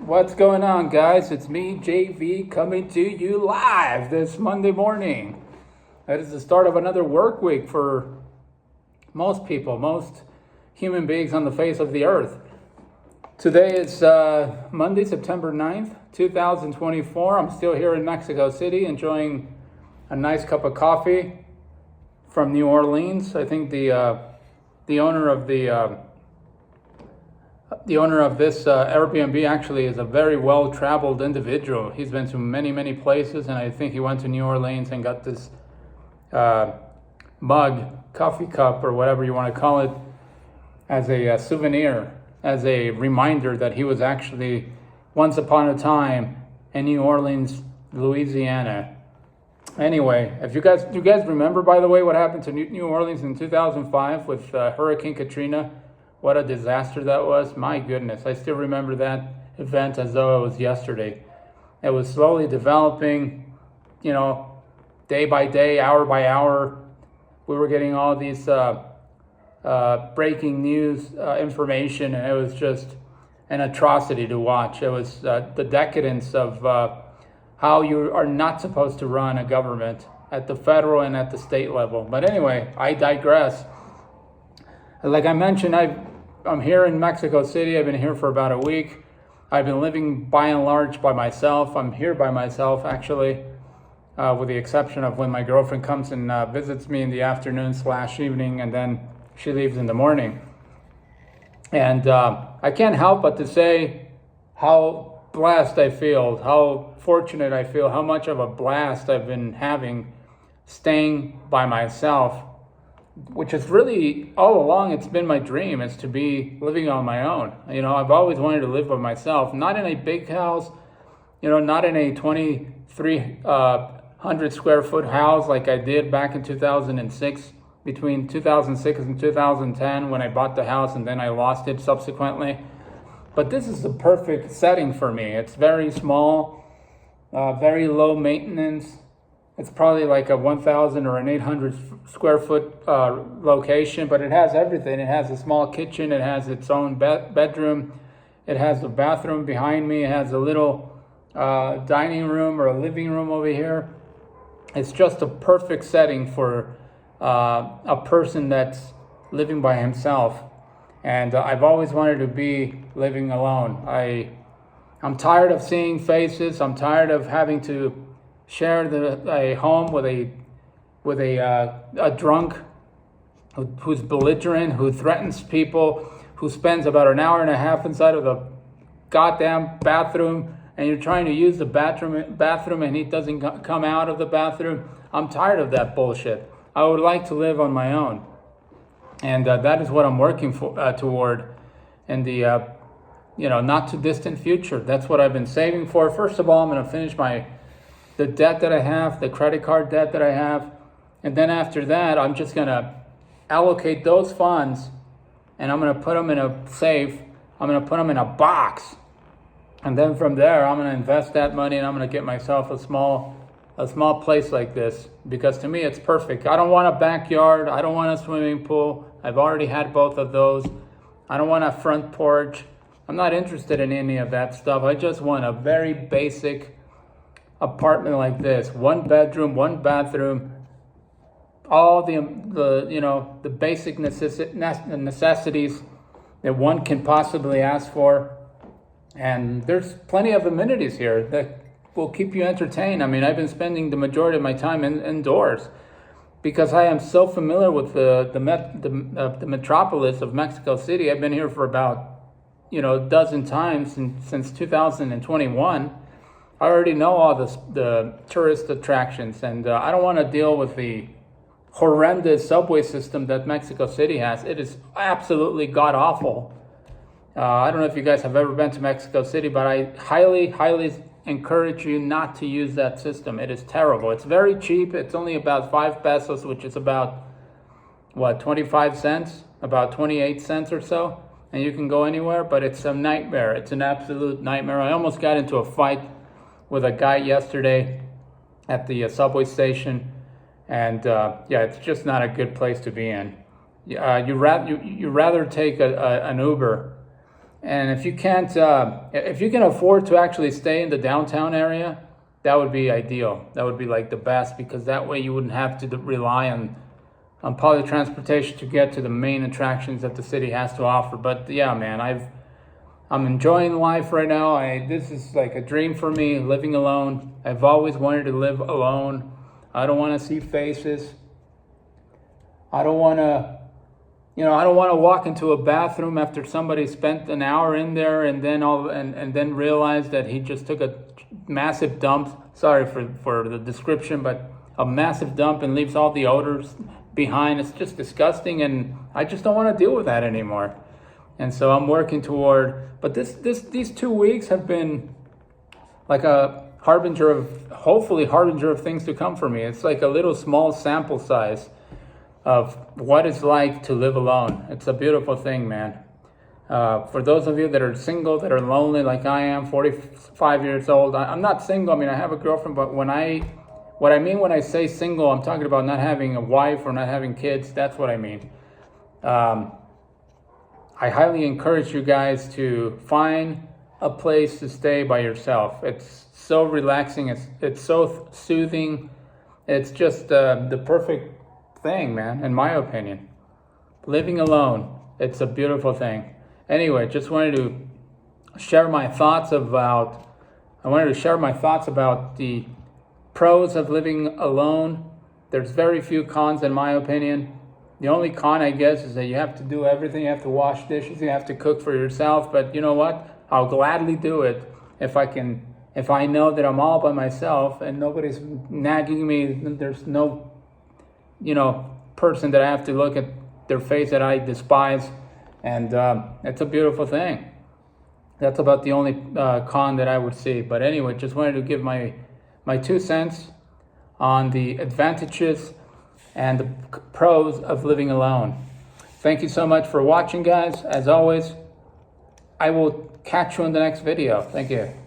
What's going on, guys? It's me, JV, coming to you live this Monday morning. That is the start of another work week for most people, most human beings on the face of the earth. Today is Monday, September 9th, 2024. I'm still here in Mexico City enjoying a nice cup of coffee from New Orleans. I think the owner of this Airbnb actually is a very well-traveled individual. He's been to many places, and I think he went to New Orleans and got this mug, coffee cup, or whatever you want to call it, as a souvenir, as a reminder that he was actually once upon a time in New Orleans, Louisiana. Anyway, if you guys remember, by the way, what happened to New Orleans in 2005 with Hurricane Katrina? What a disaster that was. My goodness, I still remember that event as though it was yesterday. It was slowly developing, day by day, hour by hour. We were getting all these breaking news information, and it was just an atrocity to watch. It was the decadence of how you are not supposed to run a government at the federal and at the state level. But anyway, I digress. Like I mentioned, I'm here in Mexico City. I've been here for about a week. I've been living by and large by myself. I'm here by myself, actually, with the exception of when my girlfriend comes and visits me in the afternoon/evening, and then she leaves in the morning. And I can't help but to say how blessed I feel, how fortunate I feel, how much of a blast I've been having staying by myself, which is really, all along, it's been my dream, is to be living on my own. I've always wanted to live by myself, not in a big house, not in a 2,300 square foot house like I did back in 2006, between 2006 and 2010, when I bought the house and then I lost it subsequently. But this is the perfect setting for me. It's very small, very low maintenance. It's probably like a 1,000 or an 800 square foot location, but it has everything. It has a small kitchen. It has its own bedroom. It has a bathroom behind me. It has a little dining room or a living room over here. It's just a perfect setting for a person that's living by himself. And I've always wanted to be living alone. I'm tired of seeing faces. I'm tired of having to share a home with a drunk who's belligerent, who threatens people, who spends about an hour and a half inside of the goddamn bathroom, and you're trying to use the bathroom and he doesn't come out of the bathroom. I'm tired of that bullshit. I would like to live on my own. And that is what I'm working toward in the not too distant future. That's what I've been saving for. First of all, I'm going to finish the debt that I have, the credit card debt that I have. And then after that, I'm just going to allocate those funds, and I'm going to put them in a safe. I'm going to put them in a box. And then from there, I'm going to invest that money, and I'm going to get myself a small place like this, because to me, it's perfect. I don't want a backyard. I don't want a swimming pool. I've already had both of those. I don't want a front porch. I'm not interested in any of that stuff. I just want a very basic apartment like this: 1 bedroom, 1 bathroom, all the basic necessities that one can possibly ask for. And there's plenty of amenities here that will keep you entertained. I mean, I've been spending the majority of my time indoors because I am so familiar with the metropolis of Mexico City. I've been here for about a dozen times since 2021. I already know all the tourist attractions, and I don't want to deal with the horrendous subway system that Mexico City has. It is absolutely god-awful. I don't know if you guys have ever been to Mexico City, but I highly encourage you not to use that system. It is terrible. It's very cheap. It's only about 5 pesos, which is about, 25 cents? About 28 cents or so. And you can go anywhere, but it's a nightmare. It's an absolute nightmare. I almost got into a fight with a guy yesterday at the subway station. And it's just not a good place to be in. You rather take an Uber And if you can't, if you can afford to actually stay in the downtown area, that would be ideal. That would be like the best, because that way you wouldn't have to rely on public transportation to get to the main attractions that the city has to offer. But yeah, man, I'm enjoying life right now. This is like a dream for me, living alone. I've always wanted to live alone. I don't want to see faces. I don't want to, I don't want to walk into a bathroom after somebody spent an hour in there and then realize that he just took a massive dump. Sorry for the description, but a massive dump, and leaves all the odors behind. It's just disgusting, and I just don't want to deal with that anymore. And so I'm working toward, but these 2 weeks have been like a hopefully harbinger of things to come for me. It's like a little small sample size of what it's like to live alone. It's a beautiful thing, man. For those of you that are single, that are lonely like I am, 45 years old. I'm not single. I mean, I have a girlfriend, but what I mean when I say single, I'm talking about not having a wife or not having kids. That's what I mean. I highly encourage you guys to find a place to stay by yourself. It's so relaxing. It's so soothing. It's just the perfect thing, man, in my opinion. Living alone, it's a beautiful thing. Anyway, just wanted to share my thoughts about the pros of living alone. There's very few cons in my opinion. The only con, I guess, is that you have to do everything. You have to wash dishes, you have to cook for yourself. But you know what? I'll gladly do it if I know that I'm all by myself and nobody's nagging me. There's no, person that I have to look at their face that I despise. And it's a beautiful thing. That's about the only con that I would see. But anyway, just wanted to give my 2 cents on the advantages and the pros of living alone. Thank you so much for watching, guys. As always, I will catch you in the next video. Thank you.